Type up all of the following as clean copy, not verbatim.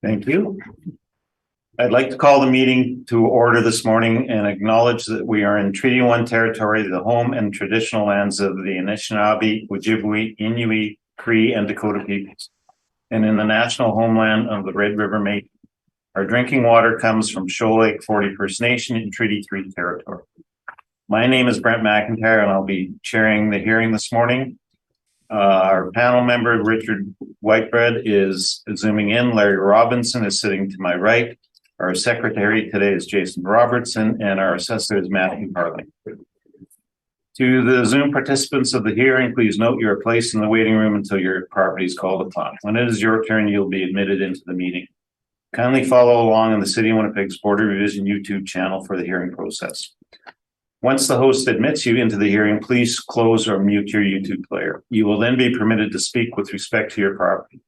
Thank you. I'd like to call the meeting to order this morning and acknowledge that we are in Treaty 1 territory, the home and traditional lands of the Anishinaabe, Ojibwe, Inuit, Cree, and Dakota peoples, and in the national homeland of the Red River Métis. Our drinking water comes from Shoal Lake 40 First Nation in Treaty 3 territory. My name is Brent McIntyre, and I'll be chairing the hearing this morning. Our panel member, Richard Whitebread, is zooming in. Larry Robinson is sitting to my right. Our secretary today is Jason Robertson, and our assessor is Matthew Harley. To the Zoom participants of the hearing, please note you are placed in the waiting room until your property is called upon. When it is your turn, you'll be admitted into the meeting. Kindly follow along in the City of Winnipeg's Board of Revision YouTube channel for the hearing process. Once the host admits you into the hearing, please close or mute your YouTube player. You will then be permitted to speak with respect to your property.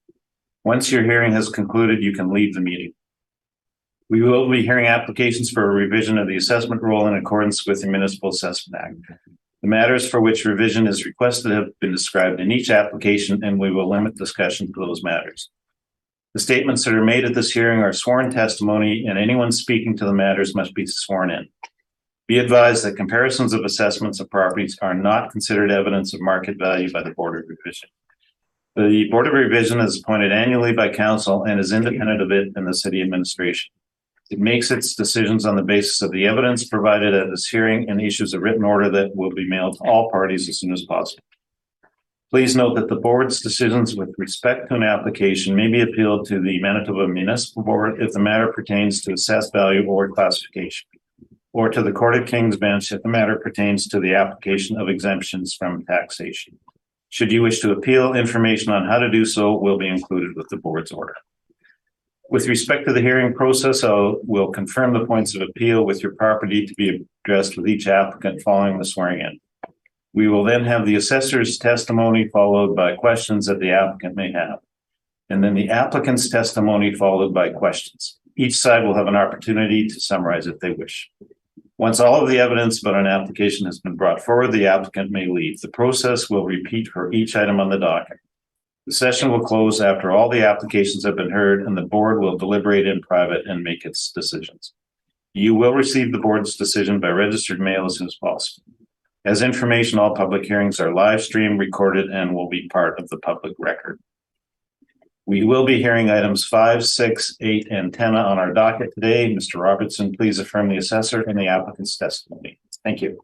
Once your hearing has concluded, you can leave the meeting. We will be hearing applications for a revision of the assessment rule in accordance with the Municipal Assessment Act. The matters for which revision is requested have been described in each application, and we will limit discussion to those matters. The statements that are made at this hearing are sworn testimony, and anyone speaking to the matters must be sworn in. Be advised that comparisons of assessments of properties are not considered evidence of market value by the Board of Revision. The Board of Revision is appointed annually by Council and is independent of it and the City Administration. It makes its decisions on the basis of the evidence provided at this hearing and issues a written order that will be mailed to all parties as soon as possible. Please note that the board's decisions with respect to an application may be appealed to the Manitoba Municipal Board if the matter pertains to assessed value or classification, or to the Court of King's Bench if the matter pertains to the application of exemptions from taxation. Should you wish to appeal, information on how to do so will be included with the board's order. With respect to the hearing process, I will confirm the points of appeal with your property to be addressed with each applicant following the swearing in. We will then have the assessor's testimony followed by questions that the applicant may have, and then the applicant's testimony followed by questions. Each side will have an opportunity to summarize if they wish. Once all of the evidence about an application has been brought forward, the applicant may leave. The process will repeat for each item on the docket. The session will close after all the applications have been heard, and the board will deliberate in private and make its decisions. You will receive the board's decision by registered mail as soon as possible. As information, all public hearings are live streamed, recorded, and will be part of the public record. We will be hearing items 5, 6, 8, and 10 on our docket today. Mr. Robertson, please affirm the assessor and the applicant's testimony. Thank you.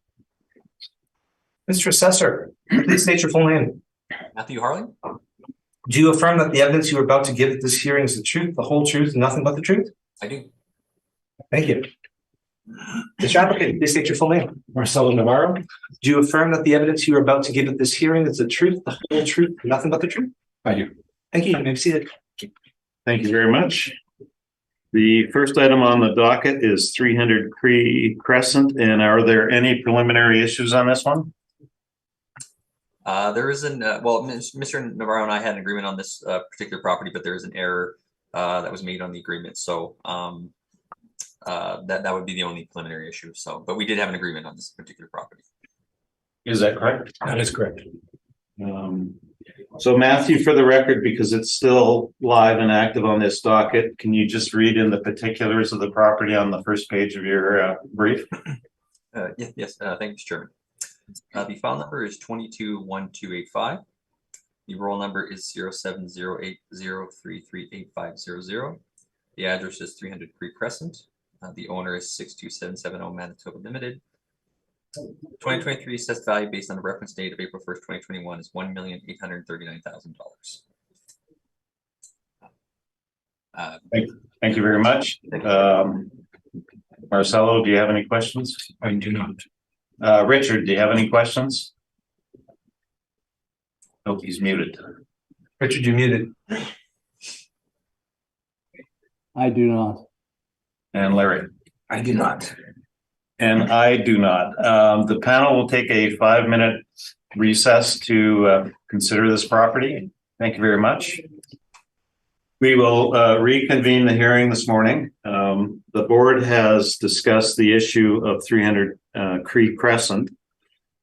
Mr. Assessor, please state your full name. Matthew Harley. Do you affirm that the evidence you are about to give at this hearing is the truth, the whole truth, and nothing but the truth? I do. Thank you. Mr. Applicant, please state your full name. Marcelo Navarro. Do you affirm that the evidence you are about to give at this hearing is the truth, the whole truth, and nothing but the truth? I do. Thank you. You may be seated. Thank you very much. The first item on the docket is 300 Cree Crescent, and are there any preliminary issues on this one? There isn't, well, Mr. Navarro and I had an agreement on this particular property, but there is an error that was made on the agreement. So that would be the only preliminary issue. So, but we did have an agreement on this particular property. Is that correct? That is correct. So Matthew, for the record, because it's still live and active on this docket, can you just read in the particulars of the property on the first page of your brief? Yes, thank you, Mr. Chairman. The file number is 221285. The roll number is 070803385500. The address is 300 Cree Crescent. The owner is 62770 Manitoba Limited. 2023 assessed value based on the reference date of April 1st, 2021 is $1,839,000. Thank you very much. Marcelo, do you have any questions? I do not. Richard, do you have any questions? Oh, he's muted. Richard, you're muted. I do not. And Larry? I do not. And I do not. The panel will take a 5-minute recess to consider this property. Thank you very much. We will reconvene the hearing this morning. The board has discussed the issue of 300 Cree Crescent,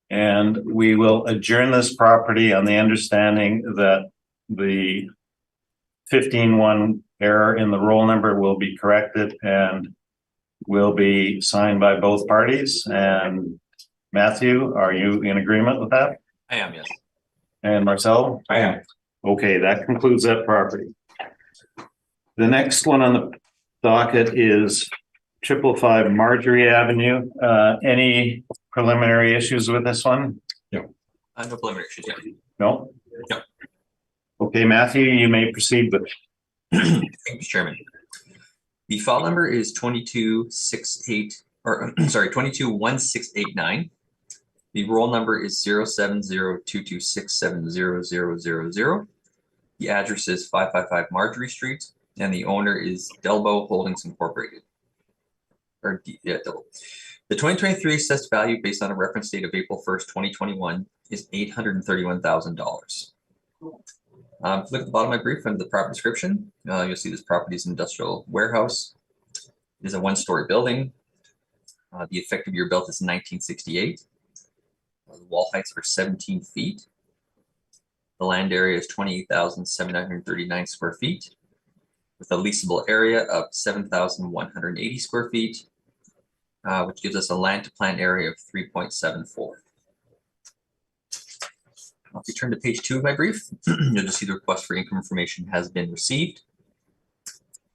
and we will adjourn this property on the understanding that the 15-1 error in the roll number will be corrected and will be signed by both parties. And Matthew, are you in agreement with that? I am, yes. And Marcel? I am. Okay, that concludes that property. The next one on the docket is 555 Marjorie Avenue. Any preliminary issues with this one? No preliminary issues yet. No? No. Okay, Matthew, you may proceed with. Thank you, Mr. Chairman. The file number is 221689. The roll number is 07022670000. The address is 555 Marjorie Street, and the owner is Delbo Holdings Incorporated. Delbo. The 2023 assessed value based on a reference date of April 1st, 2021 is $831,000. If you look at the bottom of my brief under the property description, you'll see this property is an industrial warehouse. It is a one-story building. The effective year built is 1968. The wall heights are 17 feet. The land area is 28,739 square feet, with a leasable area of 7,180 square feet, which gives us a land to plant area of 3.74. If you turn to page 2 of my brief, you'll just see the request for income information has been received.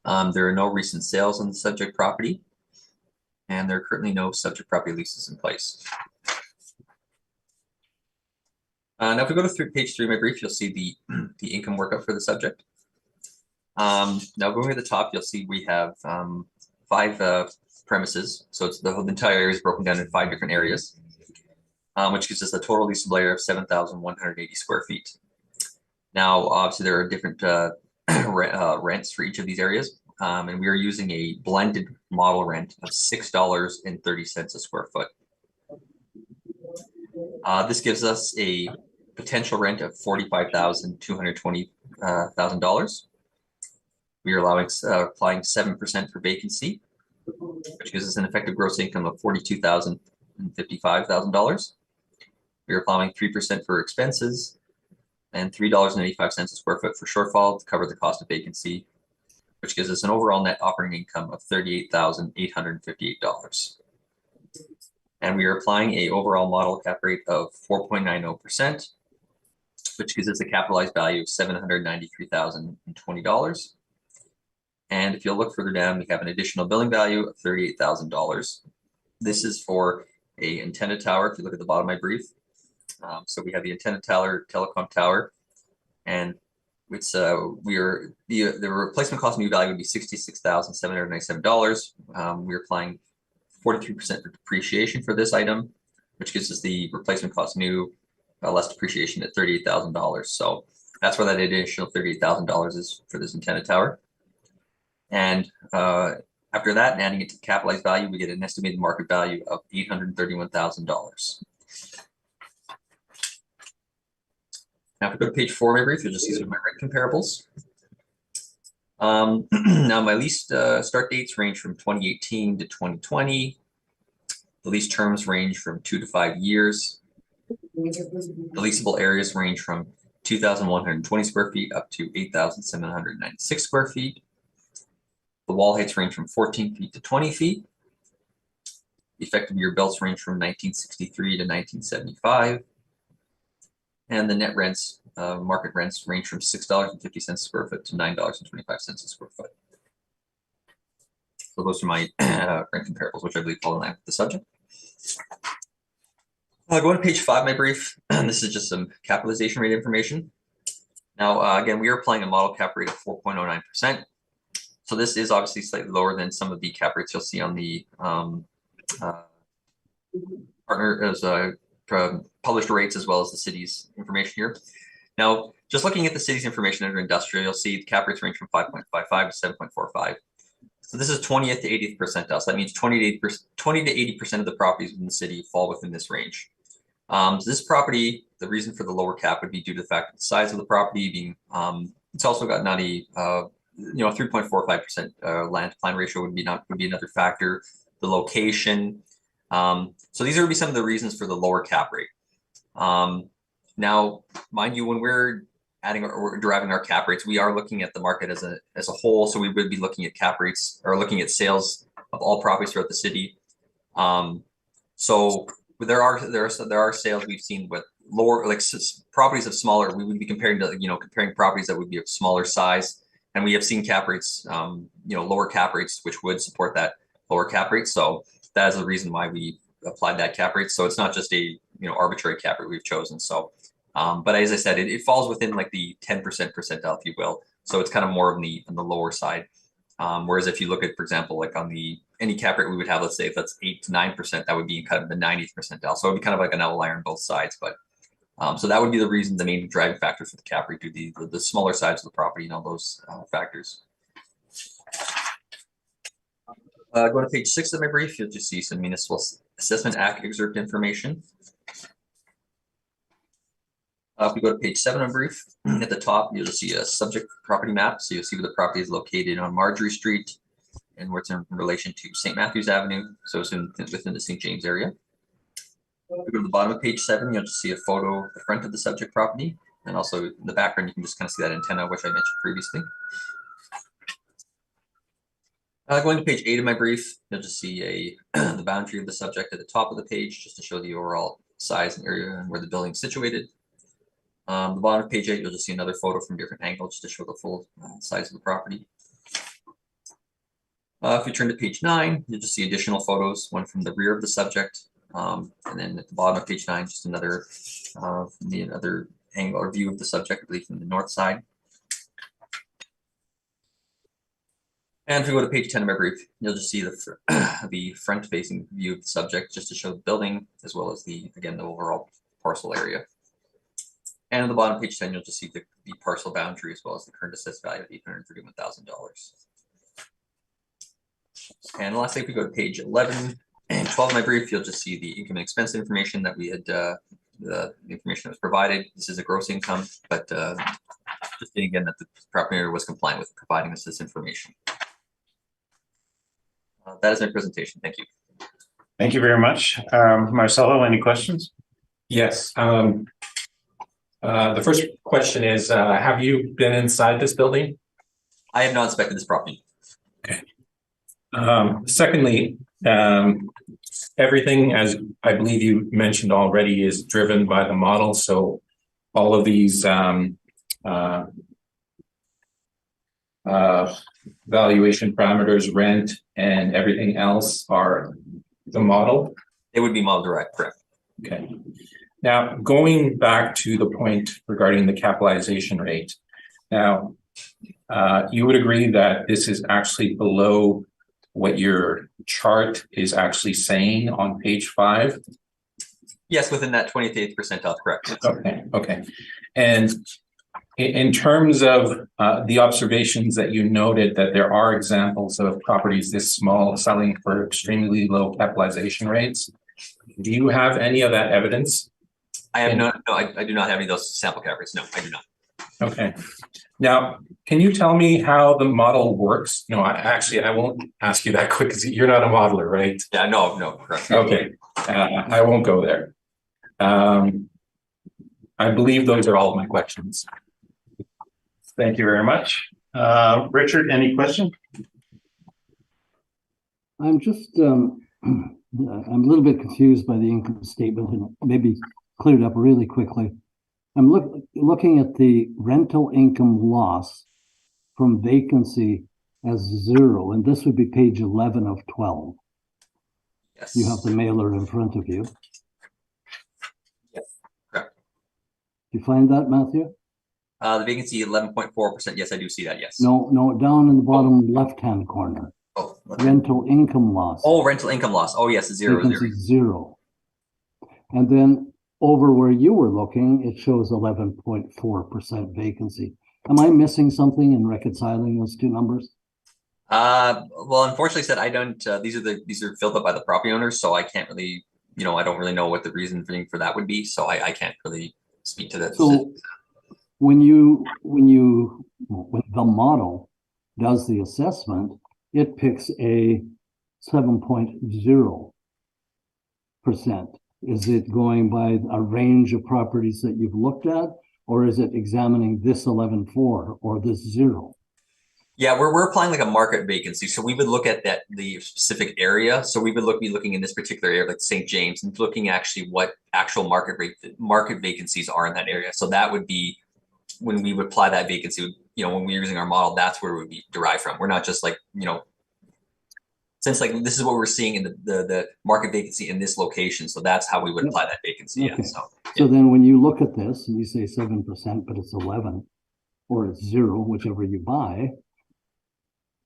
There are no recent sales on the subject property, and there are currently no subject property leases in place. Now, if we go to page 3 of my brief, you'll see the income workup for the subject. Now, going to the top, you'll see we have 5 premises. So it's the entire area is broken down in 5 different areas, which gives us a total leasable area of 7,180 square feet. Now, obviously, there are different rents for each of these areas, and we are using a blended model rent of $6.30 a square foot. This gives us a potential rent of $45,220,000. We are applying 7% for vacancy, which gives us an effective gross income of $42,055,000. We are applying 3% for expenses and $3.85 a square foot for shortfall to cover the cost of vacancy, which gives us an overall net operating income of $38,858. And we are applying a overall model cap rate of 4.90%, which gives us a capitalized value of $793,020. And if you'll look further down, we have an additional billing value of $38,000. This is for a antenna tower. If you look at the bottom of my brief, so we have the antenna tower, telecom tower, and it's the replacement cost new value would be $66,797. We're applying 43% for depreciation for this item, which gives us the replacement cost new less depreciation at $38,000. So that's where that additional $38,000 is for this antenna tower. And after that, and adding it to the capitalized value, we get an estimated market value of $831,000. Now, if we go to page 4 of my brief, you'll just see some of my rent comparables. Now, my lease start dates range from 2018 to 2020. The lease terms range from 2 to 5 years. The leasable areas range from 2,120 square feet up to 8,796 square feet. The wall heights range from 14 feet to 20 feet. The effective year builds range from 1963 to 1975. And the net rents, market rents, range from $6.50 a square foot to $9.25 a square foot. So those are my rent comparables, which I believe fall in line with the subject. Going to page 5 of my brief, this is just some capitalization rate information. Now, again, we are applying a model cap rate of 4.09%. So this is obviously slightly lower than some of the cap rates you'll see on the published rates, as well as the city's information here. Now, just looking at the city's information under industrial, you'll see the cap rates range from 5.55 to 7.45. So this is 20th to 80th percentile. So that means 20 to 80% of the properties within the city fall within this range. So this property, the reason for the lower cap would be due to the fact that the size of the property being, it's also got not a 3.45% land to plan ratio would be another factor. The location. So these would be some of the reasons for the lower cap rate. Now, mind you, when we're adding or deriving our cap rates, we are looking at the market as a whole. So we would be looking at cap rates or looking at sales of all properties throughout the city. So there are sales we've seen with lower properties of smaller. We would be comparing properties that would be of smaller size, and we have seen cap rates, lower cap rates, which would support that lower cap rate. So that is the reason why we applied that cap rate. So it's not just a arbitrary cap rate we've chosen. So, but as I said, it falls within like the 10% percentile, if you will. So it's kind of more on the lower side. Whereas if you look at, for example, like on any cap rate we would have, let's say if that's 8 to 9%, that would be kind of the 90th percentile. So it'd be kind of like an outlier on both sides. But so that would be the reason, the main driving factor for the cap rate, the smaller sides of the property and all those factors. Go to page 6 of my brief, you'll just see some Municipal Assessment Act excerpt information. If we go to page 7 of brief, at the top, you'll see a subject property map. So you'll see where the property is located on Marjorie Street and where it's in relation to St. Matthews Avenue. So it's within the St. James area. If we go to the bottom of page 7, you'll just see a photo of the front of the subject property. And also in the background, you can just kind of see that antenna, which I mentioned previously. Going to page 8 of my brief, you'll just see the boundary of the subject at the top of the page, just to show the overall size and area and where the building is situated. The bottom of page 8, you'll just see another photo from different angles to show the full size of the property. If you turn to page 9, you'll just see additional photos, one from the rear of the subject, and then at the bottom of page 9, just another angle or view of the subject, I believe from the north side. And if we go to page 10 of my brief, you'll just see the front-facing view of the subject, just to show the building as well as the overall parcel area. And at the bottom of page 10, you'll just see the parcel boundary as well as the current assessed value of $831,000. And lastly, if we go to page 11 and 12 of my brief, you'll just see the income and expense information that we had, the information that was provided. This is a gross income, but just stating again that the property owner was compliant with providing us this information. That is my presentation. Thank you. Thank you very much. Marcelo, any questions? Yes. The first question is, have you been inside this building? I have not inspected this property. Okay. Secondly, everything, as I believe you mentioned already, is driven by the model. So all of these valuation parameters, rent, and everything else are the model? It would be model derived, correct. Okay. Now, going back to the point regarding the capitalization rate. Now, you would agree that this is actually below what your chart is actually saying on page 5? Yes, within that 28th percentile, correct. Okay, okay. And in terms of the observations that you noted, that there are examples of properties this small selling for extremely low capitalization rates, do you have any of that evidence? I have no, I do not have any of those sample cap rates. No, I do not. Okay. Now, can you tell me how the model works? No, I won't ask you that quick because you're not a modeler, right? Yeah, no, correct. Okay, I won't go there. I believe those are all of my questions. Thank you very much. Richard, any question? I'm just, I'm a little bit confused by the income statement and maybe cleared up really quickly. I'm looking at the rental income loss from vacancy as 0, and this would be page 11 of 12. Yes. You have the mailer in front of you. Yes, correct. Do you find that, Matthew? The vacancy 11.4%. Yes, I do see that. Yes. No, down in the bottom left-hand corner. Oh, rental income loss. Oh, rental income loss. Oh, yes, 0. Vacancy 0. And then over where you were looking, it shows 11.4% vacancy. Am I missing something in reconciling those two numbers? Well, unfortunately, said I don't. These are filled up by the property owners, so I can't really, I don't really know what the reason for that would be. So I can't really speak to that. So when the model does the assessment, it picks a 7.0%. Is it going by a range of properties that you've looked at, or is it examining this 11.4 or this 0? Yeah, we're applying like a market vacancy. So we would look at the specific area. So we would be looking in this particular area, like St. James, and looking actually what actual market vacancies are in that area. So that would be when we would apply that vacancy, when we're using our model, that's where it would be derived from. We're not just like, since like this is what we're seeing in the market vacancy in this location. So that's how we would apply that vacancy. Okay. Yeah. So then when you look at this and you say 7%, but it's 11 or it's 0, whichever you buy,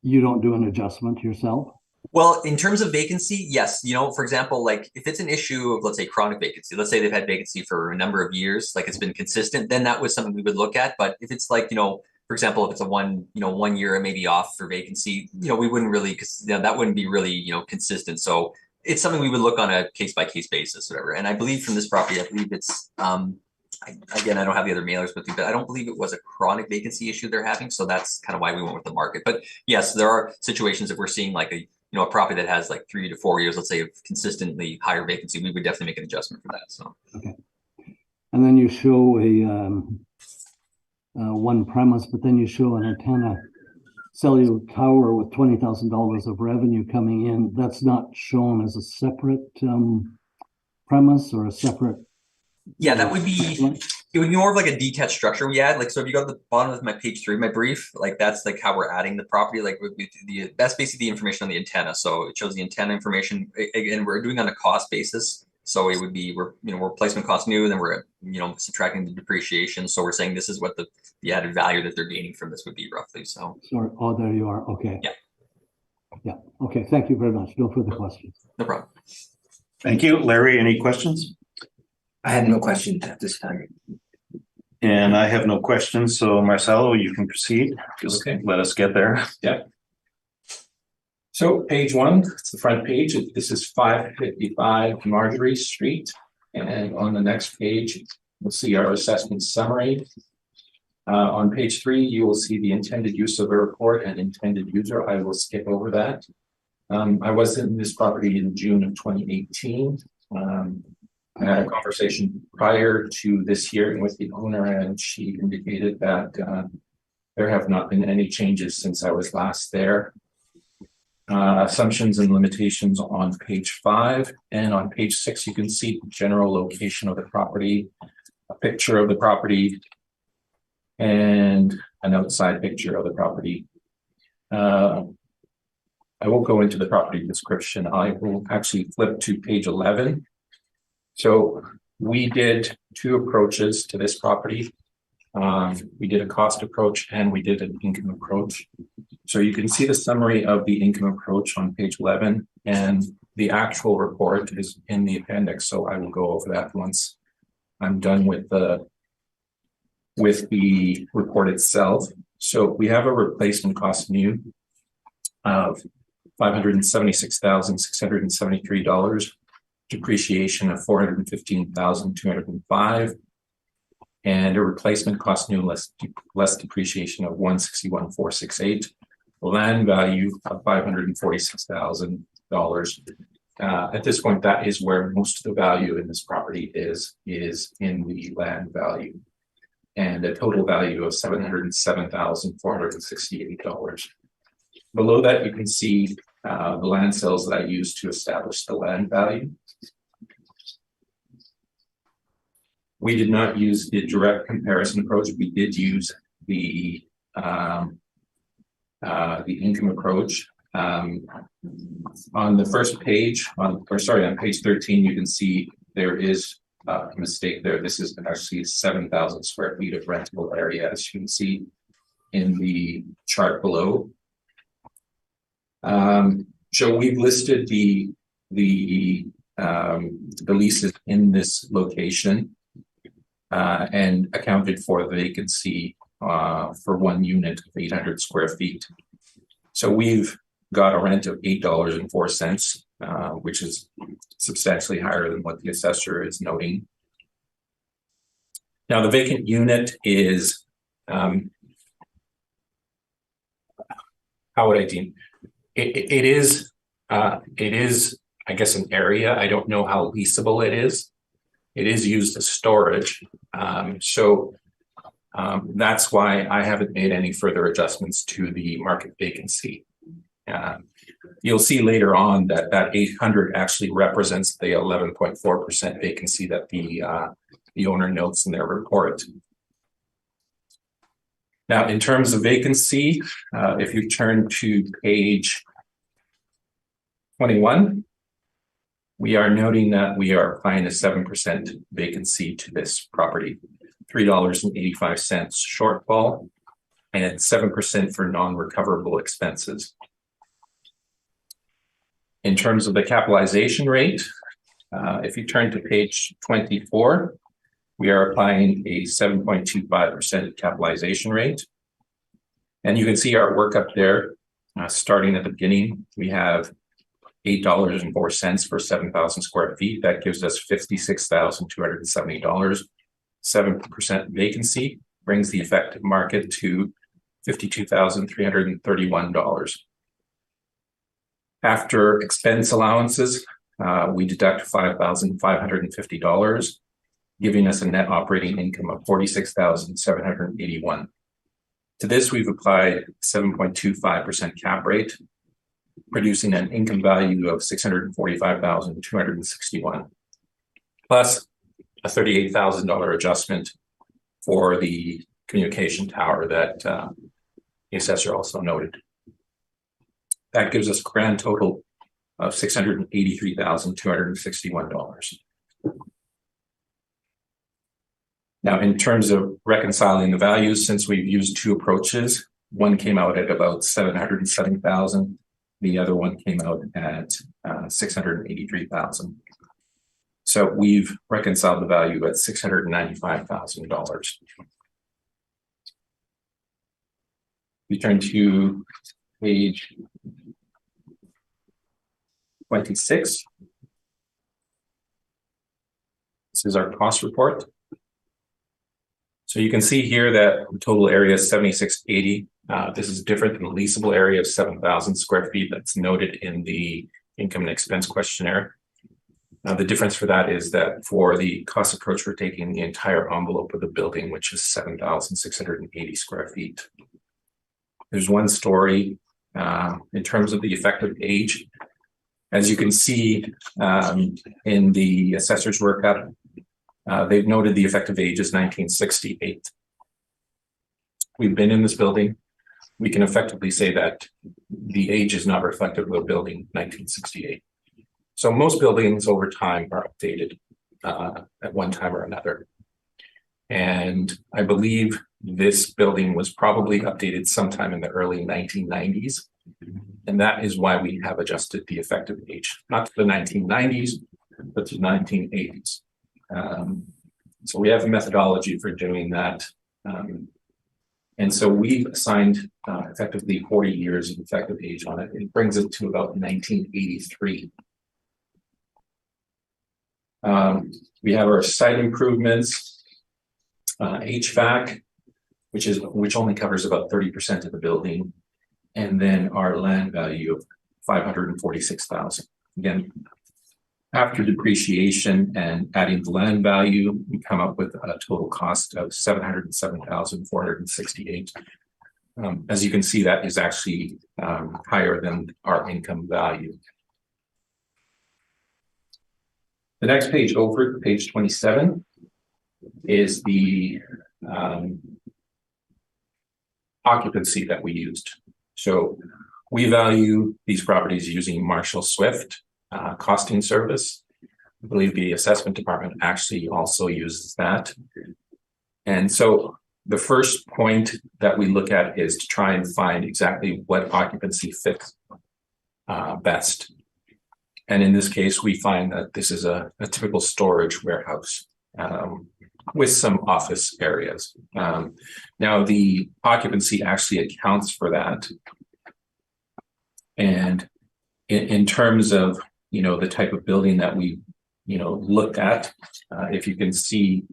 you don't do an adjustment yourself? Well, in terms of vacancy, yes. For example, like if it's an issue of, let's say, chronic vacancy, let's say they've had vacancy for a number of years, like it's been consistent, then that was something we would look at. But if it's like, for example, if it's a 1 year maybe off for vacancy, we wouldn't really, because that wouldn't be really, consistent. So it's something we would look on a case by case basis, whatever. And I believe from this property, I believe it's, again, I don't have the other mailers with me, but I don't believe it was a chronic vacancy issue they're having. So that's kind of why we went with the market. But yes, there are situations if we're seeing like a property that has like 3 to 4 years, let's say, of consistently higher vacancy, we would definitely make an adjustment for that. So okay. And then you show a one premise, but then you show an antenna cellular tower with $20,000 of revenue coming in. That's not shown as a separate premise or a separate. Yeah, that would be, it would be more of like a detached structure we add. Like, so if you go to the bottom of my page 3, my brief, like that's like how we're adding the property. Like that's basically the information on the antenna. So it shows the antenna information. Again, we're doing on a cost basis. So it would be, we're replacement cost new, and then we're, subtracting the depreciation. So we're saying this is what the added value that they're gaining from this would be roughly. So. Oh, there you are. Okay. Yeah. Yeah. Okay. Thank you very much. No further questions. No problem. Thank you. Larry, any questions? I had no questions at this time. And I have no questions. So Marcelo, you can proceed. Just let us get there. Yeah. So page 1, it's the front page. This is 555 Marjorie Street. And on the next page, we'll see our assessment summary. On page 3, you will see the intended use of a report and intended user. I will skip over that. I was in this property in June of 2018. I had a conversation prior to this hearing with the owner, and she indicated that there have not been any changes since I was last there. Assumptions and limitations on page 5, and on page 6 you can see the general location of the property, a picture of the property, and an outside picture of the property. I won't go into the property description. I will actually flip to page 11. So we did 2 approaches to this property. We did a cost approach and we did an income approach. So you can see the summary of the income approach on page 11, and the actual report is in the appendix. So I will go over that once I'm done with the report itself. So we have a replacement cost new of $576,673, depreciation of $415,205, and a replacement cost new less depreciation of $161,468, land value of $546,000. At this point, that is where most of the value in this property is in the land value, and a total value of $707,468. Below that, you can see the land sales that I used to establish the land value. We did not use the direct comparison approach. We did use the income approach. On the first page, on page 13, you can see there is a mistake there. This is actually 7,000 square feet of rentable area, as you can see in the chart below. So we've listed the leases in this location and accounted for the vacancy for 1 unit of 800 square feet. So we've got a rent of $8.04, which is substantially higher than what the assessor is noting. Now the vacant unit is, how would I deem? It is, I guess, an area. I don't know how leasable it is. It is used as storage. So That's why I haven't made any further adjustments to the market vacancy. You'll see later on that 800 actually represents the 11.4% vacancy that the owner notes in their report. Now, in terms of vacancy, if you turn to page 21, we are noting that we are applying a 7% vacancy to this property, $3.85 shortfall, and 7% for non-recoverable expenses. In terms of the capitalization rate, if you turn to page 24, we are applying a 7.25% capitalization rate. And you can see our work up there, starting at the beginning, we have $8.04 for 7,000 square feet. That gives us $56,270. 7% vacancy brings the effective market to $52,331. After expense allowances, we deduct $5,550, giving us a net operating income of $46,781. To this, we've applied 7.25% cap rate, producing an income value of $645,261, plus a $38,000 adjustment for the communication tower that the assessor also noted. That gives us a grand total of $683,261. Now, in terms of reconciling the values, since we've used two approaches, one came out at about $707,000. The other one came out at $683,000. So we've reconciled the value at $695,000. We turn to page 26. This is our cost report. So you can see here that the total area is 7,680. This is different than the leasable area of 7,000 square feet that's noted in the income and expense questionnaire. The difference for that is that for the cost approach, we're taking the entire envelope of the building, which is 7,680 square feet. There's one story in terms of the effective age. As you can see in the assessor's workup, they've noted the effective age is 1968. We've been in this building. We can effectively say that the age is not reflective of the building 1968. So most buildings over time are updated at one time or another. And I believe this building was probably updated sometime in the early 1990s. And that is why we have adjusted the effective age, not to the 1990s, but to the 1980s. So we have a methodology for doing that. And so we've assigned effectively 40 years of effective age on it. It brings it to about 1983. We have our site improvements, HVAC, which only covers about 30% of the building, and then our land value of $546,000. Again, after depreciation and adding the land value, we come up with a total cost of $707,468. As you can see, that is actually higher than our income value. The next page over, page 27, is the occupancy that we used. So we value these properties using Marshall Swift costing service. I believe the assessment department actually also uses that. And so the first point that we look at is to try and find exactly what occupancy fits best. And in this case, we find that this is a typical storage warehouse with some office areas. Now, the occupancy actually accounts for that. And in terms of, the type of building that we, looked at, if you can see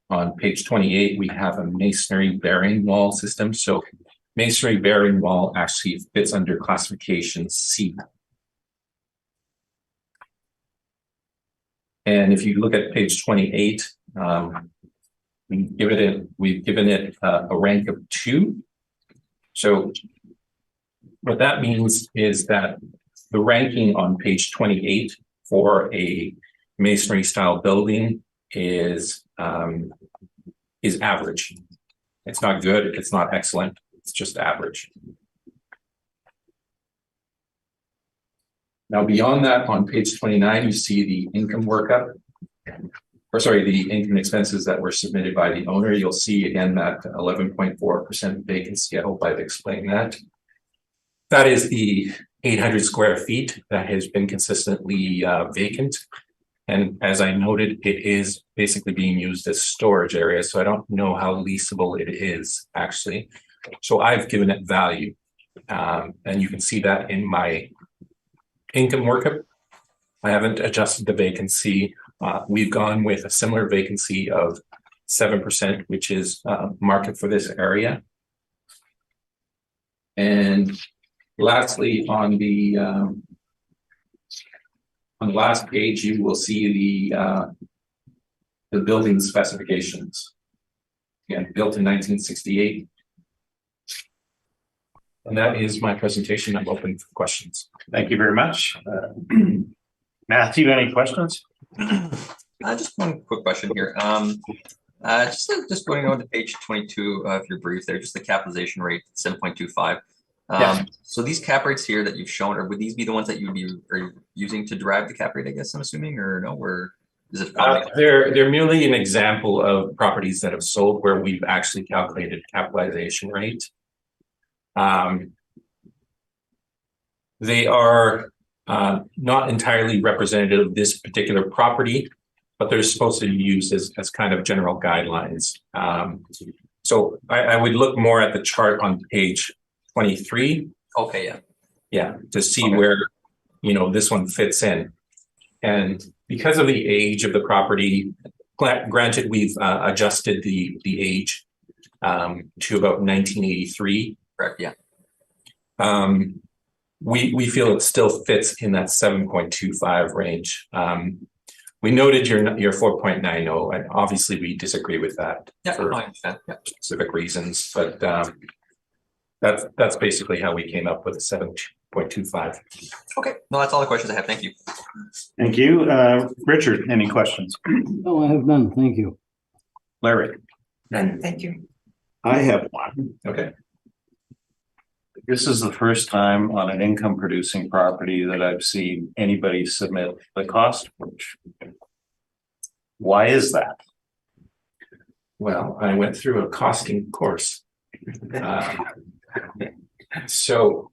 on page 28, we have a masonry bearing wall system. So masonry bearing wall actually fits under classification C. And if you look at page 28, We've given it a rank of 2. So what that means is that the ranking on page 28 for a masonry style building is average. It's not good, it's not excellent, it's just average. Now, beyond that, on page 29, you see the income workup, or sorry, the income expenses that were submitted by the owner. You'll see again that 11.4% vacancy. I hope I've explained that. That is the 800 square feet that has been consistently vacant. And as I noted, it is basically being used as storage area. So I don't know how leasable it is actually. So I've given it value. And you can see that in my income workup. I haven't adjusted the vacancy. We've gone with a similar vacancy of 7%, which is market for this area. And lastly, on the last page, you will see the building specifications. Again, built in 1968. And that is my presentation. I'm open for questions. Thank you very much. Matthew, any questions? Just one quick question here. Just going on to page 22 of your brief there, just the capitalization rate, 7.25. So these cap rates here that you've shown, or would these be the ones that you'd be using to derive the cap rate, I guess I'm assuming, or no, or is it? They're merely an example of properties that have sold where we've actually calculated capitalization rate. They are not entirely representative of this particular property, but they're supposed to be used as kind of general guidelines. So I would look more at the chart on page 23. Okay, yeah. Yeah, to see where, this one fits in. And because of the age of the property, granted, we've adjusted the age to about 1983. Correct, yeah. We feel it still fits in that 7.25 range. We noted your 4.90, and obviously we disagree with that for I understand. Yeah. specific reasons, but that's basically how we came up with a 7.25. Okay, no, that's all the questions I have. Thank you. Thank you. Richard, any questions? No, I have none. Thank you. Larry? None, thank you. I have one. Okay. This is the first time on an income producing property that I've seen anybody submit the cost approach. Why is that? Well, I went through a costing course. So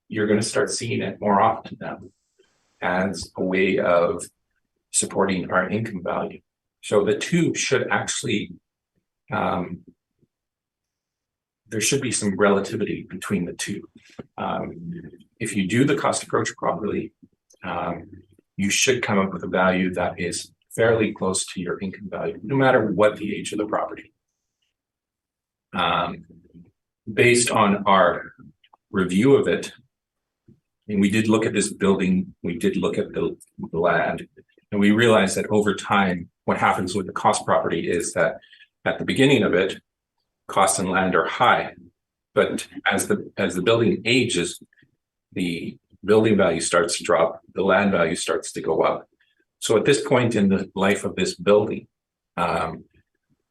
you're going to start seeing it more often now as a way of supporting our income value. So the two should actually, there should be some relativity between the two. If you do the cost approach properly, you should come up with a value that is fairly close to your income value, no matter what the age of the property. Based on our review of it, and we did look at this building, we did look at the land, and we realized that over time, what happens with the cost property is that at the beginning of it, costs and land are high, but as the building ages, the building value starts to drop, the land value starts to go up. So at this point in the life of this building,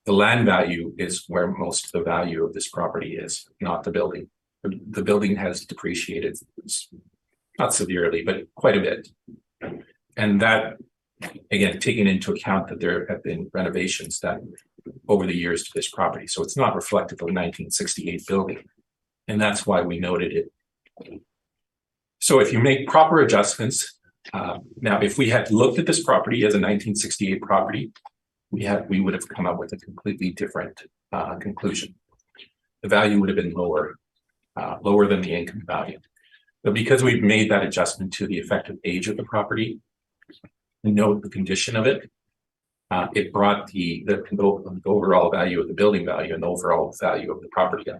the land value is where most of the value of this property is, not the building. The building has depreciated, not severely, but quite a bit. And that, again, taking into account that there have been renovations done over the years to this property. So it's not reflective of 1968 building. And that's why we noted it. So if you make proper adjustments, now if we had looked at this property as a 1968 property, we would have come up with a completely different conclusion. The value would have been lower than the income value. But because we've made that adjustment to the effective age of the property, and note the condition of it, it brought the overall value of the building value and the overall value of the property up.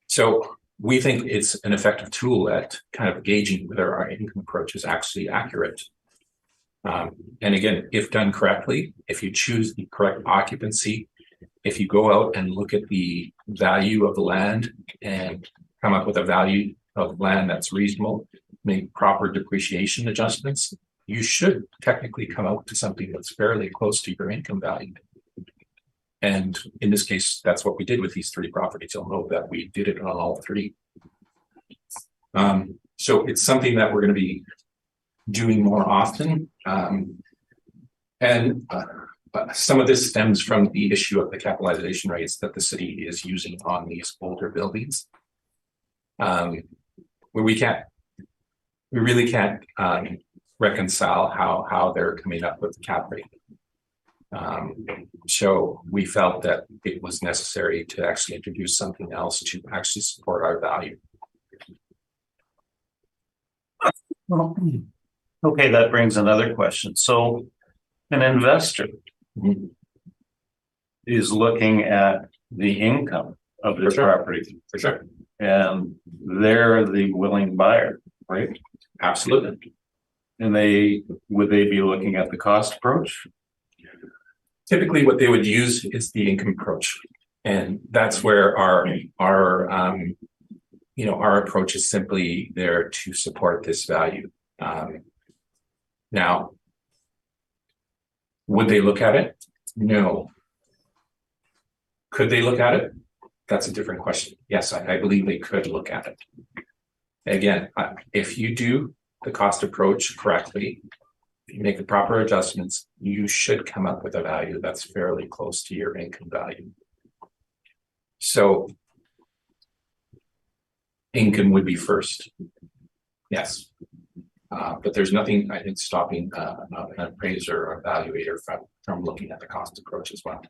So we think it's an effective tool at kind of gauging whether our income approach is actually accurate. And again, if done correctly, if you choose the correct occupancy, if you go out and look at the value of the land and come up with a value of land that's reasonable, make proper depreciation adjustments, you should technically come out to something that's fairly close to your income value. And in this case, that's what we did with these three properties. You'll note that we did it on all three. So it's something that we're going to be doing more often. Some of this stems from the issue of the capitalization rates that the city is using on these older buildings. Where we really can't reconcile how they're coming up with the cap rate. So we felt that it was necessary to actually introduce something else to actually support our value. Okay, that brings another question. So an investor is looking at the income of their property. For sure. And they're the willing buyer, right? Absolutely. And would they be looking at the cost approach? Typically what they would use is the income approach. And that's where our approach is simply there to support this value. Now, would they look at it? No. Could they look at it? That's a different question. Yes, I believe they could look at it. Again, if you do the cost approach correctly, if you make the proper adjustments, you should come up with a value that's fairly close to your income value. So income would be first. Yes. But there's nothing, I think, stopping an appraiser or evaluator from looking at the cost approach as well.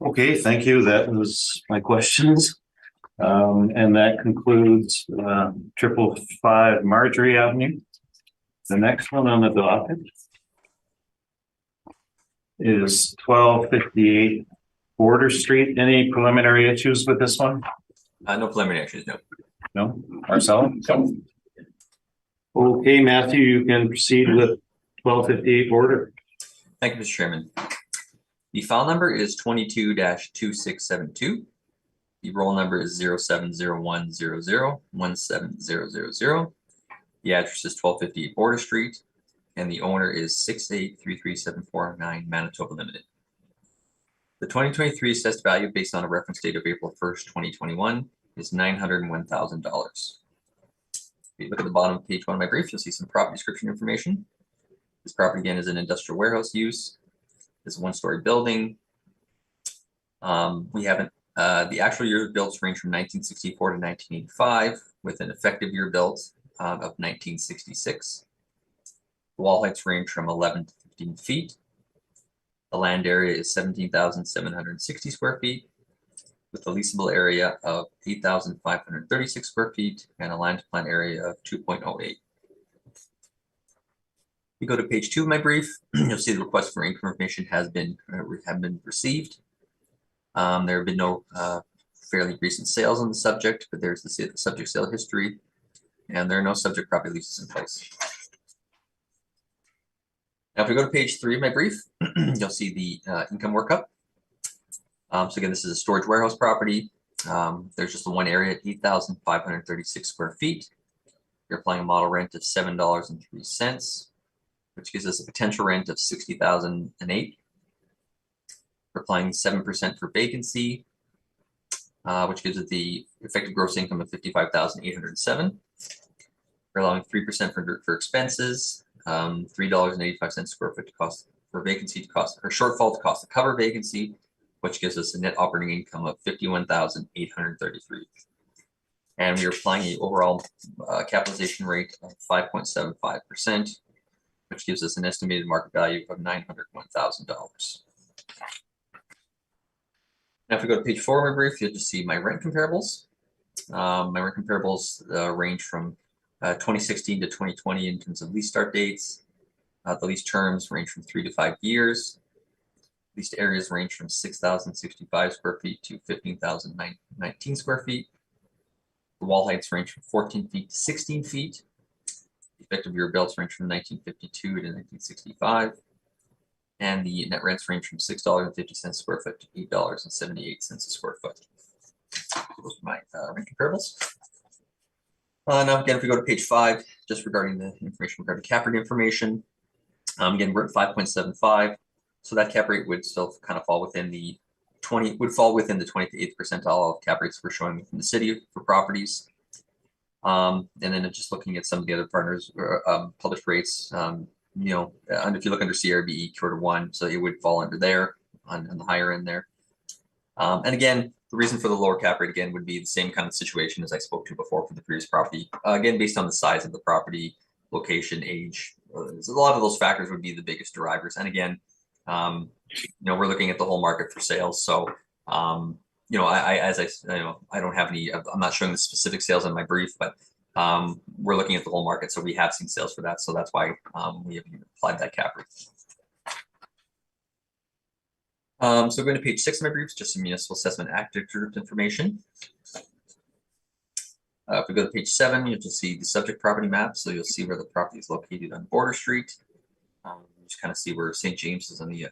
Okay, thank you. That was my questions. And that concludes 555 Marjorie Avenue. The next one on the docket is 1258 Border Street. Any preliminary issues with this one? No preliminary issues, no. No? Marcelo? No. Okay, Matthew, you can proceed with 1258 Border. Thank you, Mr. Chairman. The file number is 22-2672. The roll number is 0701001700. The address is 1258 Border Street, and the owner is 6833749 Manitoba Limited. The 2023 assessed value based on a reference date of April 1st, 2021 is $901,000. If you look at the bottom of page 1 of my brief, you'll see some property description information. This property again is an industrial warehouse use. It's a one-story building. We haven't, the actual years built range from 1964 to 1985, with an effective year built of 1966. The wall heights range from 11 to 15 feet. The land area is 17,760 square feet, with a leasable area of 8,536 square feet and a land plan area of 2.08. You go to page 2 of my brief, you'll see the request for income information have been received. There have been no fairly recent sales on the subject, but there's the subject sale history, and there are no subject property leases in place. Now, if we go to page 3 of my brief, you'll see the income workup. So again, this is a storage warehouse property. There's just the one area at 8,536 square feet. You're applying a model rent of $7.03, which gives us a potential rent of $60,008. We're applying 7% for vacancy, which gives it the effective gross income of $55,807. We're allowing 3% for expenses, $3.85 square foot to cost for vacancy to cost, or shortfall to cost to cover vacancy, which gives us a net operating income of $51,833. And we are applying an overall capitalization rate of 5.75%, which gives us an estimated market value of $901,000. Now, if we go to page 4 of my brief, you'll just see my rent comparables. My rent comparables range from 2016 to 2020 in terms of lease start dates. The lease terms range from 3 to 5 years. Leased areas range from 6,065 square feet to 15,019 square feet. The wall heights range from 14 feet to 16 feet. The effective year builds range from 1952 to 1965. And the net rents range from $6.50 a square foot to $8.78 a square foot. Those are my rent comparables. Now again, if we go to page 5, just regarding the information regarding cap rate information. Again, we're at 5.75, so that cap rate would still kind of fall within the 28th percentile of cap rates we're showing within the city for properties. And then just looking at some of the other partners published rates, and if you look under CRBE quarter 1, so it would fall under there on the higher end there. And again, the reason for the lower cap rate again would be the same kind of situation as I spoke to before for the previous property. Again, based on the size of the property, location, age, a lot of those factors would be the biggest drivers. And again, we're looking at the whole market for sales. So, I don't have any. I'm not showing the specific sales in my brief, but we're looking at the whole market. So we have seen sales for that. So that's why we have applied that cap rate. So going to page 6 of my briefs, just some municipal assessment active group information. If we go to page 7, you'll just see the subject property map. So you'll see where the property is located on Border Street. Just kind of see where St. James is on the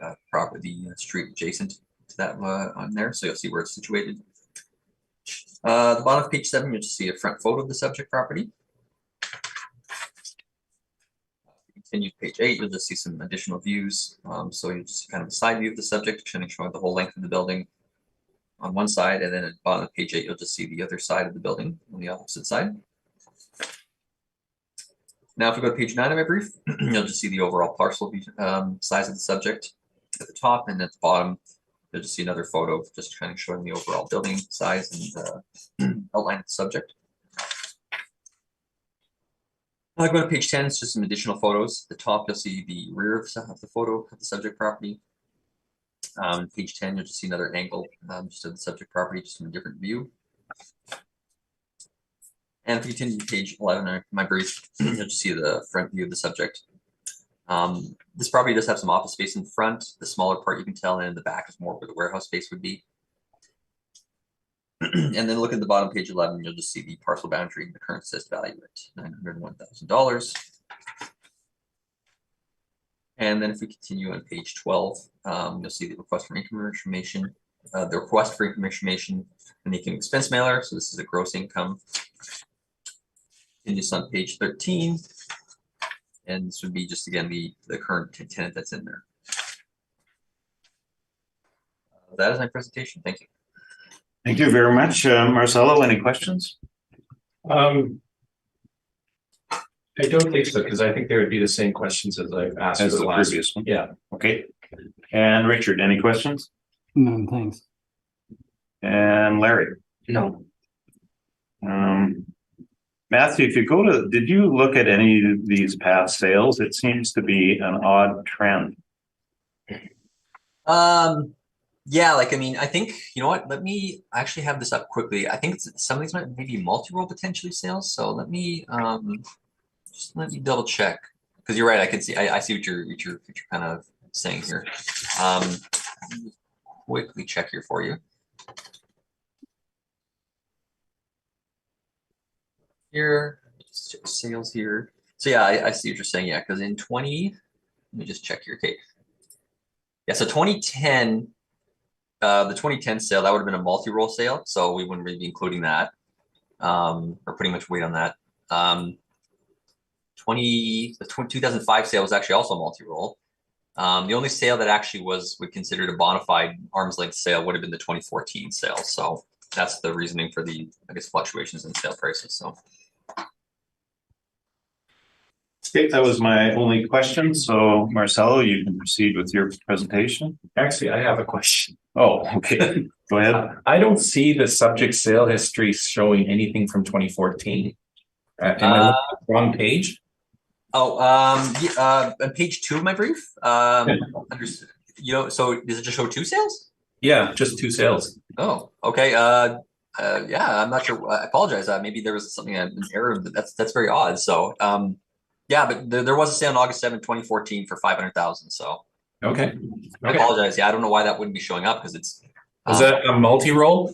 street adjacent to that on there. So you'll see where it's situated. The bottom of page 7, you'll just see a front photo of the subject property. Continue to page 8, you'll just see some additional views. So you just kind of a side view of the subject, showing the whole length of the building on one side, and then at the bottom of page 8, you'll just see the other side of the building on the opposite side. Now, if we go to page 9 of my brief, you'll just see the overall parcel size of the subject at the top, and at the bottom, you'll just see another photo just kind of showing the overall building size and outline of the subject. I'll go to page 10, it's just some additional photos. At the top, you'll see the rear of the photo of the subject property. Page 10, you'll just see another angle just of the subject property, just from a different view. And if you continue to page 11 of my brief, you'll just see the front view of the subject. This property does have some office space in front. The smaller part you can tell, and in the back is more where the warehouse space would be. And then look at the bottom, page 11, you'll just see the parcel boundary and the current assessed value at $901,000. And then if we continue on page 12, you'll see the request for income information, and the income expense mailer. So this is a gross income. And just on page 13, and this would be just again the current tenant that's in there. That is my presentation. Thank you. Thank you very much. Marcelo, any questions? I don't think so, because I think there would be the same questions as I've asked As for the last. previous one? Yeah. Okay. And Richard, any questions? None, thanks. And Larry? No. Matthew, if you go to, did you look at any of these past sales? It seems to be an odd trend. Yeah, I think, you know what, let me actually have this up quickly. I think some of these might maybe multi-role potentially sales. So let me double check, because you're right. I can see, I see what you're kind of saying here. Quickly check here for you. Here, just check sales here. So yeah, I see what you're saying. Yeah, because in let me just check here. Okay. Yeah, so 2010, the 2010 sale, that would have been a multi-role sale, so we wouldn't really be including that, or putting much weight on that. The 2005 sale was actually also multi-role. The only sale that actually we considered a bona fide arm's length sale would have been the 2014 sale. So that's the reasoning for the, I guess, fluctuations in sale prices. So. Okay, that was my only question. So Marcelo, you can proceed with your presentation. Actually, I have a question. Oh, okay. Go ahead. I don't see the subject sale history showing anything from 2014. Am I looking at the wrong page? On page 2 of my brief, so does it just show 2 sales? Yeah, just 2 sales. Oh, okay. Yeah, I'm not sure. I apologize. Maybe there was something an error, but that's very odd. So, yeah, but there was a sale on August 7, 2014 for $500,000. So, okay. I apologize. Yeah, I don't know why that wouldn't be showing up, because it's. Was that a multi-roll?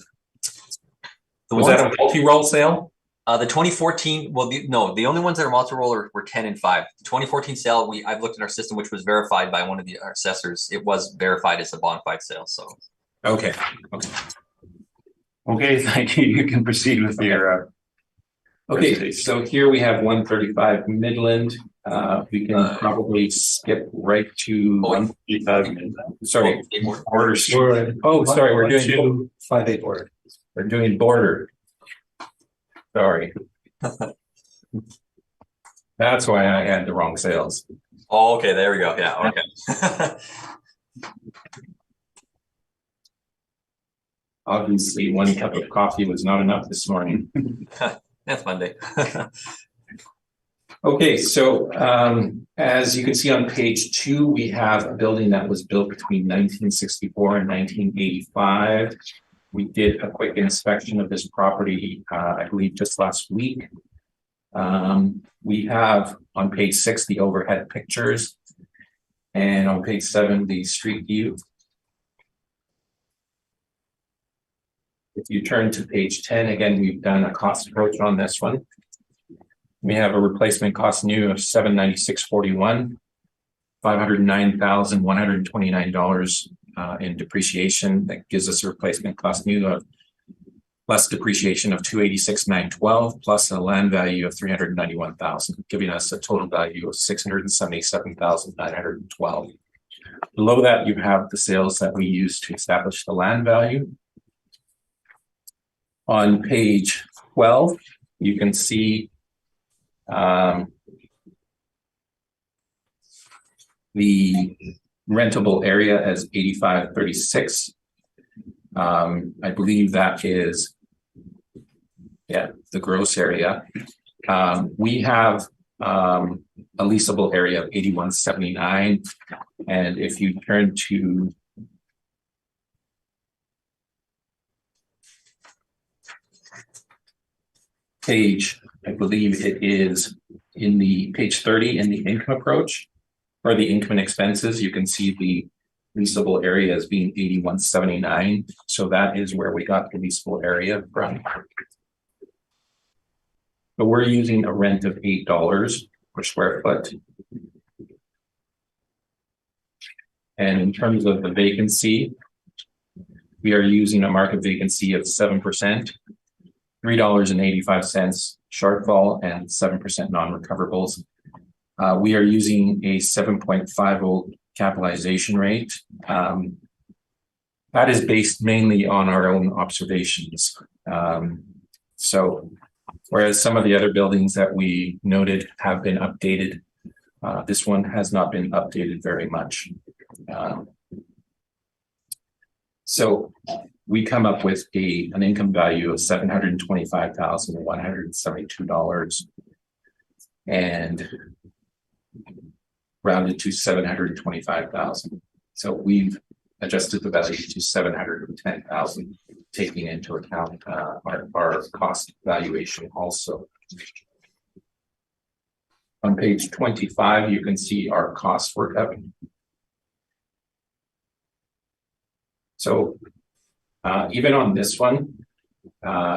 Was that a multi-roll sale? The 2014, well, the only ones that are multi-roll were 10 and 5. The 2014 sale, I've looked in our system, which was verified by one of our assessors. It was verified as a bona fide sale. So Okay. Okay, thank you. You can proceed with your, Okay, so here we have 135 Midland. We can probably skip right to Oh, wait. 135 Midland. sorry, Border Street. oh, sorry, we're doing 258 Border. We're doing Border. Sorry. That's why I had the wrong sales. oh, okay, there we go. Yeah, okay. Obviously, one cup of coffee was not enough this morning. That's Monday. Okay, so as you can see on page 2, we have a building that was built between 1964 and 1985. We did a quick inspection of this property, I believe just last week. We have on page 6 the overhead pictures, and on page 7 the street view. If you turn to page 10, again, we've done a cost approach on this one. We have a replacement cost new of $796.41, $509,129 in depreciation. That gives us a replacement cost new of less depreciation of $286,912 plus a land value of $391,000, giving us a total value of $677,912. Below that, you have the sales that we use to establish the land value. On page 12, you can see the rentable area as 8536. I believe that is, the gross area. We have a leasable area of 8179. And if you turn to page, I believe it is in the page 30 in the income approach or the income and expenses, you can see the leasable area as being 8179. So that is where we got the leasable area from. But we're using a rent of $8 per square foot. And in terms of the vacancy, we are using a market vacancy of 7%. $3.85 shortfall and 7% non-recoverables. We are using a 7.50 capitalization rate. That is based mainly on our own observations. So whereas some of the other buildings that we noted have been updated, this one has not been updated very much. So we come up with an income value of $725,172 and rounded to $725,000. So we've adjusted the value to $710,000, taking into account our cost valuation also. On page 25, you can see our cost workup. So even on this one,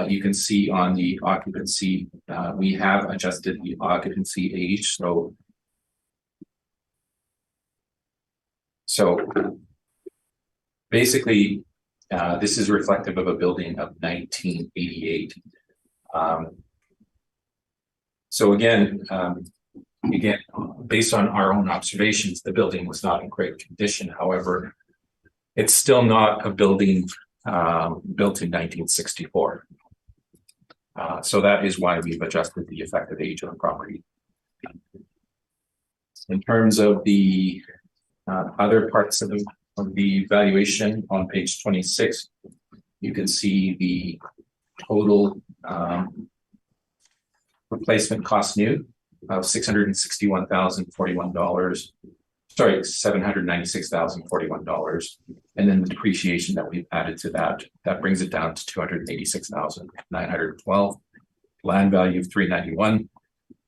you can see on the occupancy, we have adjusted the occupancy age. So basically, this is reflective of a building of 1988. So again, based on our own observations, the building was not in great condition. However, it's still not a building built in 1964. So that is why we've adjusted the effective age of the property. In terms of the other parts of the valuation on page 26, you can see the total replacement cost new of $661,041. Sorry, $796,041. And then the depreciation that we've added to that brings it down to $286,912. Land value of $391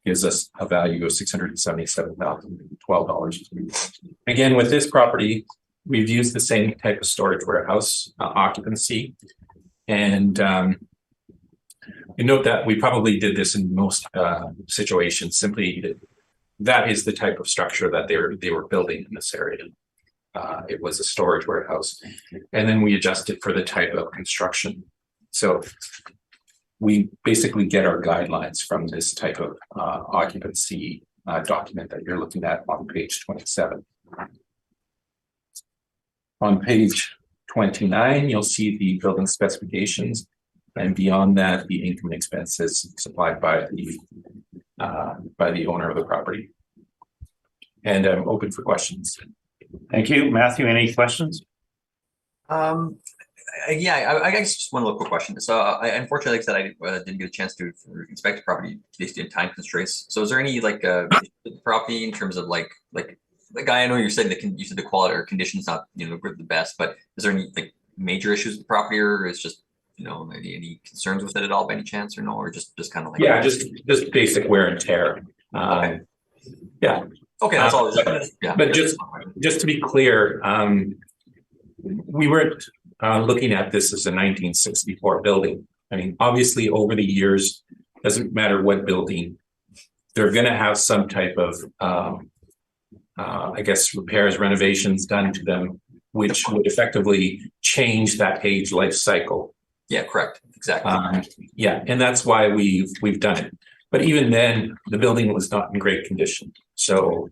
gives us a value of $677,012. Again, with this property, we've used the same type of storage warehouse occupancy. And You note that we probably did this in most situations, simply that is the type of structure that they were building in this area. It was a storage warehouse, and then we adjusted for the type of construction. So we basically get our guidelines from this type of occupancy document that you're looking at on page 27. On page 29, you'll see the building specifications, and beyond that, the income and expenses supplied by the owner of the property. And I'm open for questions. Thank you. Matthew, any questions? Yeah, I guess just one little quick question. So I unfortunately, like I said, I didn't get a chance to inspect the property based on time constraints. So is there any like property in terms of like I know you're saying that you said the quality or condition's not the best, but is there any like major issues with the property, or is just any concerns with it at all by any chance, or no, or just kind of like just basic wear and tear. Okay. Yeah. Okay, that's all. Yeah. But just to be clear, we weren't looking at this as a 1964 building. I mean, obviously, over the years, doesn't matter what building, they're going to have some type of, I guess, repairs, renovations done to them, which would effectively change that age life cycle. Yeah, correct. Exactly. Yeah, and that's why we've done it. But even then, the building was not in great condition. So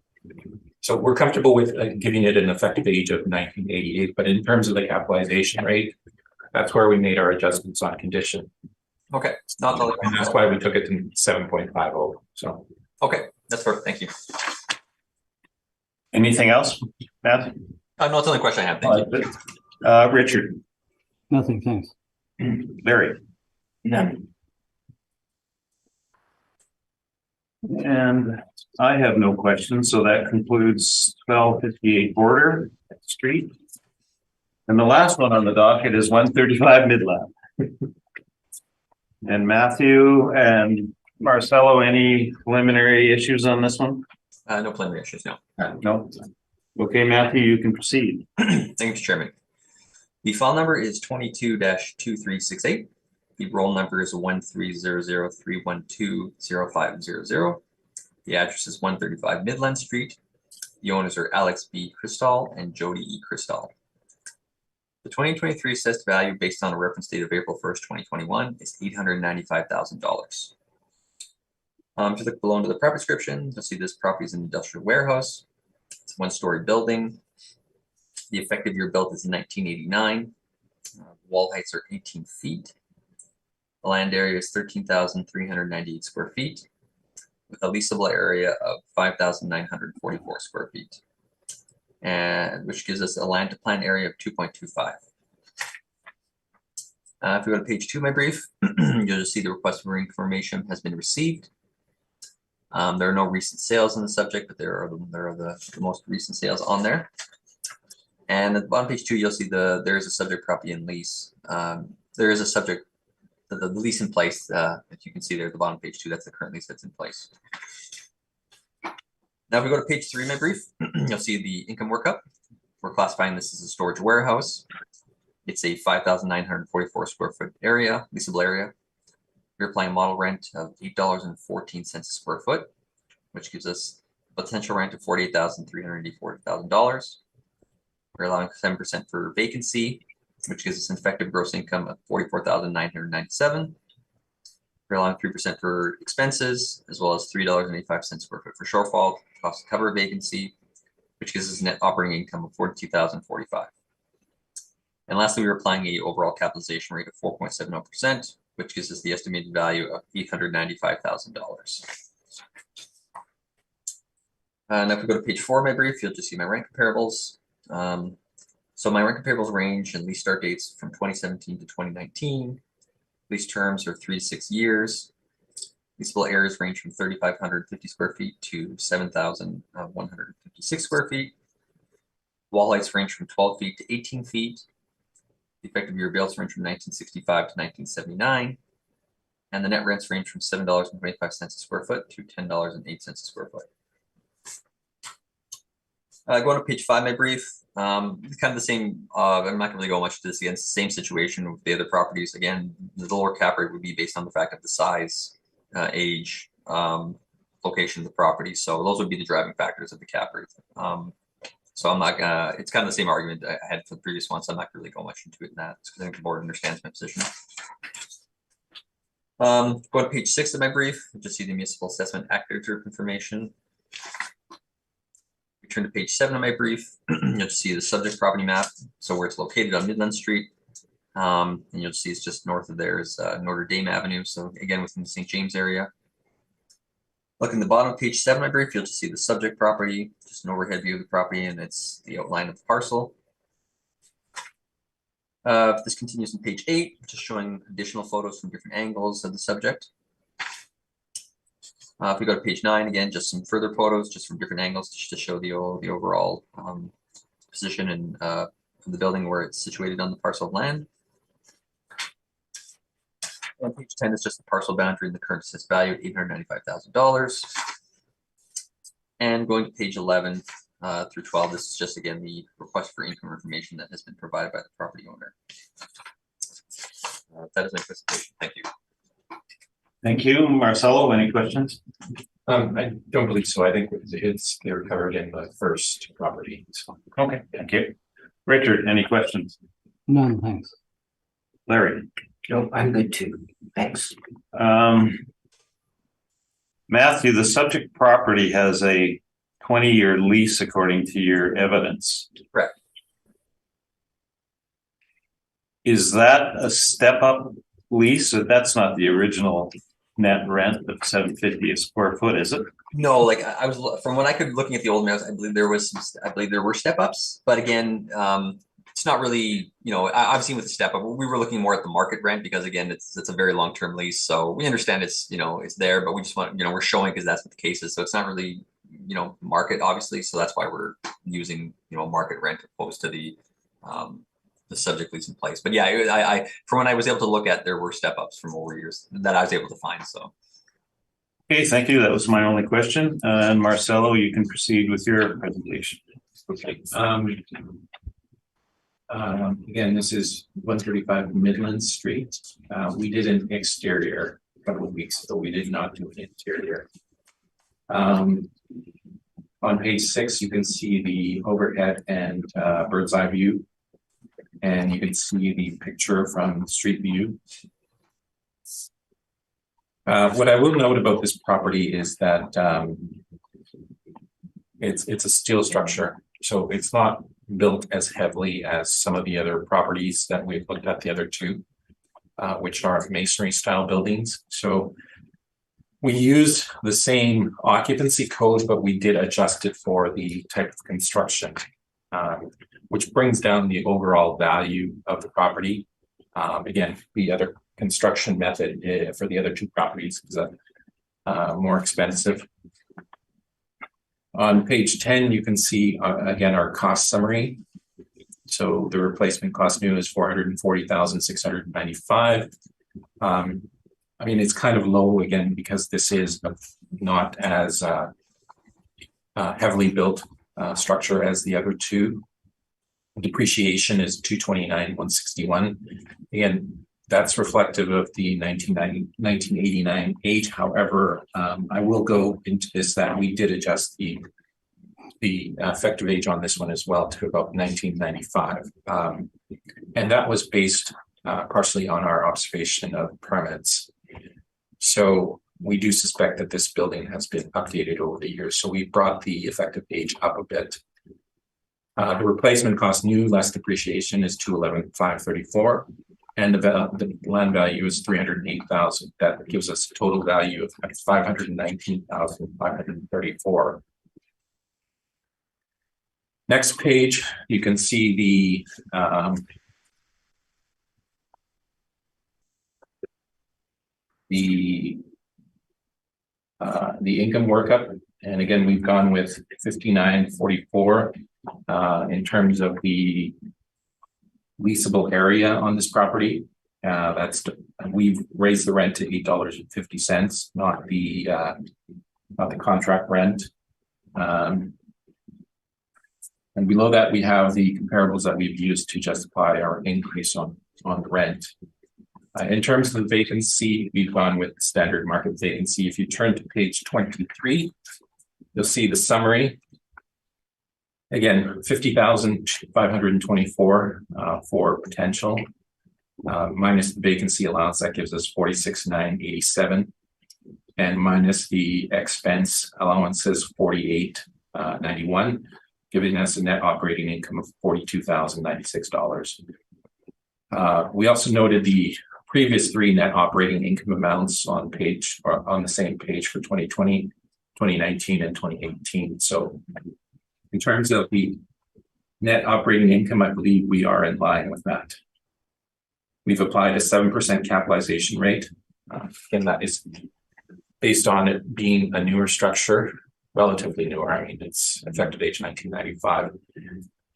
we're comfortable with giving it an effective age of 1988. But in terms of the capitalization rate, that's where we made our adjustments on condition. Okay. And that's why we took it to 7.50. So okay, that's perfect. Thank you. Anything else, Matthew? No, that's the only question I have. Thank you. Richard. Nothing, thanks. Larry. And I have no questions, so that concludes 1258 Border Street. And the last one on the docket is 135 Midland. And Matthew and Marcelo, any preliminary issues on this one? No preliminary issues, no. No. Okay, Matthew, you can proceed. Thank you, Mr. Chairman. The file number is 22-2368. The roll number is 13003120500. The address is 135 Midland Street. The owners are Alex B. Cristal and Jody E. Cristal. The 2023 assessed value based on a reference date of April 1st, 2021 is $895,000. If you look below under the property description, you'll see this property is an industrial warehouse. It's a one-story building. The effective year built is 1989. Wall heights are 18 feet. The land area is 13,398 square feet with a leasable area of 5,944 square feet, and which gives us a land to plan area of 2.25. If we go to page 2 of my brief, you'll just see the request for information has been received. There are no recent sales on the subject, but there are the most recent sales on there. And at the bottom of page 2, you'll see there is a subject property and lease. There is a subject, the lease in place, if you can see there at the bottom of page 2, that's the current lease that's in place. Now, if we go to page 3 of my brief, you'll see the income workup. We're classifying this as a storage warehouse. It's a 5,944 square foot area, leasable area. We're applying model rent of $8.14 a square foot, which gives us a potential rent of $48,384,000. We're allowing 7% for vacancy, which gives us an effective gross income of $44,997. We're allowing 3% for expenses, as well as $3.85 square foot for shortfall cost to cover vacancy, which gives us a net operating income of $42,045. And lastly, we're applying a overall capitalization rate of 4.70%, which gives us the estimated value of $895,000. Now, if we go to page 4 of my brief, you'll just see my rent comparables. So my rent comparables range and lease start dates from 2017 to 2019. Lease terms are 3 to 6 years. Leasable areas range from 3,550 square feet to 7,156 square feet. Wall heights range from 12 feet to 18 feet. The effective year builds range from 1965 to 1979. And the net rents range from $7.25 a square foot to $10.08 a square foot. Going to page 5, my brief, kind of the same, I'm not gonna really go much to this again, it's the same situation with the other properties. Again, the lower cap rate would be based on the fact of the size, age, location of the property. So those would be the driving factors of the cap rate. So I'm not gonna, it's kind of the same argument I had for the previous one, so I'm not gonna really go much into it in that, because I think the board understands my position. Go to page 6 of my brief, just see the municipal assessment active information. We turn to page 7 of my brief, you'll see the subject property map, so where it's located on Midland Street. And you'll see it's just north of there is Notre Dame Avenue, so again within the St. James area. Look in the bottom of page 7 of my brief, you'll just see the subject property, just an overhead view of the property, and it's the outline of the parcel. This continues on page 8, just showing additional photos from different angles of the subject. If we go to page 9, again, just some further photos, just from different angles, just to show the overall position and of the building where it's situated on the parcel of land. And page 10 is just the parcel boundary and the current assessed value at $895,000. And going to page 11 through 12, this is just again the request for income information that has been provided by the property owner. That is my presentation. Thank you. Thank you. Marcelo, any questions? I don't believe so. I think they're covered in the first property. So. Okay, thank you. Richard, any questions? None, thanks. Larry? No, I'm good too. Thanks. Matthew, the subject property has a 20-year lease according to your evidence. Correct. Is that a step-up lease, or that's not the original net rent of $750 a square foot, is it? No, like I was from what I could looking at the old mails, I believe there were step ups, but again, it's not really, I've seen with the step up, we were looking more at the market rent because again, it's a very long-term lease. So we understand it's, it's there, but we just want, we're showing because that's what the case is. So it's not really, market obviously. So that's why we're using, market rent opposed to the subject lease in place. But yeah, I from what I was able to look at, there were step ups from over years that I was able to find. So. Okay, thank you. That was my only question. And Marcelo, you can proceed with your presentation. Okay. Again, this is 135 Midland Street. We did an exterior a couple of weeks ago. We did not do an interior. On page 6, you can see the overhead and bird's eye view. And you can see the picture from street view. What I will note about this property is that it's a steel structure, so it's not built as heavily as some of the other properties that we've looked at, the other two, which are masonry style buildings. So we used the same occupancy code, but we did adjust it for the type of construction, which brings down the overall value of the property. Again, the other construction method for the other two properties is more expensive. On page 10, you can see again our cost summary. So the replacement cost new is $440,695. I mean, it's kind of low again because this is not as heavily built structure as the other two. Depreciation is $229,161. Again, that's reflective of the 1989 8. However, I will go into this that we did adjust the effective age on this one as well to about 1995. And that was based partially on our observation of permits. So we do suspect that this building has been updated over the years. So we brought the effective age up a bit. The replacement cost new less depreciation is $211,534. And the land value is $308,000. That gives us a total value of $519,534. Next page, you can see the income workup. And again, we've gone with 5944 in terms of the leasable area on this property. We've raised the rent to $8.50, not the contract rent. And below that, we have the comparables that we've used to justify our increase on the rent. In terms of the vacancy, we've gone with standard market vacancy. If you turn to page 23, you'll see the summary. Again, 50,524 for potential, minus the vacancy allowance, that gives us 46,987, and minus the expense allowances 48,91, giving us a net operating income of $42,096. We also noted the previous three net operating income amounts on the same page for 2020, 2019, and 2018. So in terms of the net operating income, I believe we are in line with that. We've applied a 7% capitalization rate. Again, that is based on it being a newer structure, relatively newer. I mean, it's effective age 1995,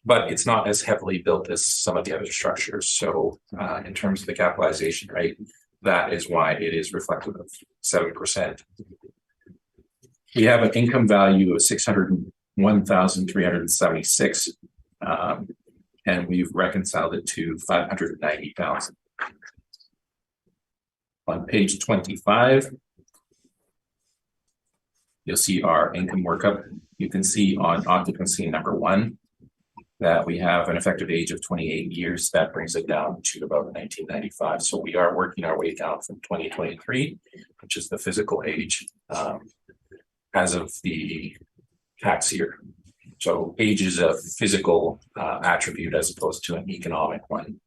but it's not as heavily built as some of the other structures. So in terms of the capitalization rate, that is why it is reflective of 7%. We have an income value of $601,376, and we've reconciled it to $590,000. On page 25, you'll see our income workup. You can see on occupancy number 1 that we have an effective age of 28 years. That brings it down to about 1995. So we are working our way down from 2023, which is the physical age as of the tax year. So age is a physical attribute as opposed to an economic one.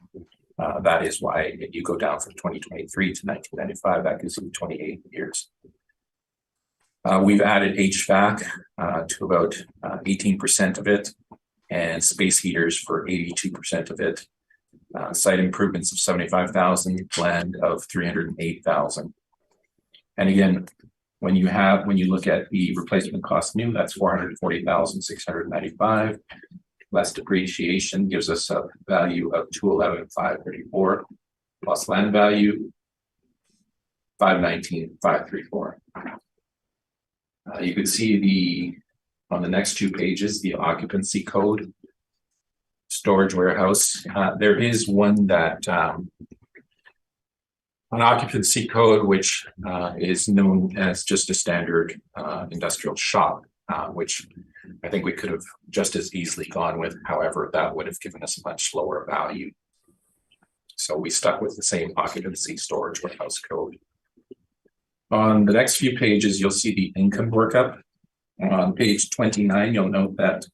That is why you go down from 2023 to 1995. That gives you 28 years. We've added HVAC to about 18% of it, and space heaters for 82% of it. Site improvements of 75,000, land of 308,000. And again, when you look at the replacement cost new, that's 440,695. Less depreciation gives us a value of 211,534, plus land value 519,534. You can see on the next 2 pages, the occupancy code, storage warehouse. There is one that an occupancy code, which is known as just a standard industrial shop, which I think we could have just as easily gone with. However, that would have given us a much lower value. So we stuck with the same occupancy storage warehouse code. On the next few pages, you'll see the income workup. On page 29, you'll note that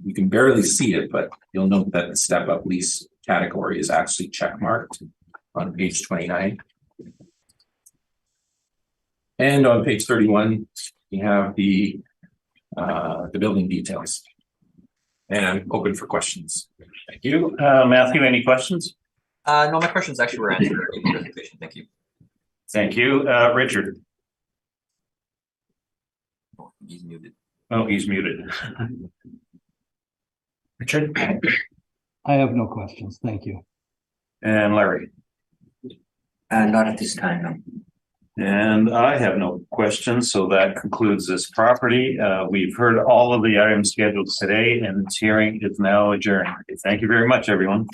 you can barely see it, but you'll note that the step-up lease category is actually checkmarked on page 29. And on page 31, you have the building details. And I'm open for questions. Thank you. Matthew, any questions? No, my questions actually were answered in the presentation. Thank you. Thank you. Richard. Oh, he's muted. Oh, he's muted. Richard? I have no questions. Thank you. And Larry? Not at this time, no. And I have no questions, so that concludes this property. We've heard all of the items scheduled today, and this hearing is now adjourned. Thank you very much, everyone.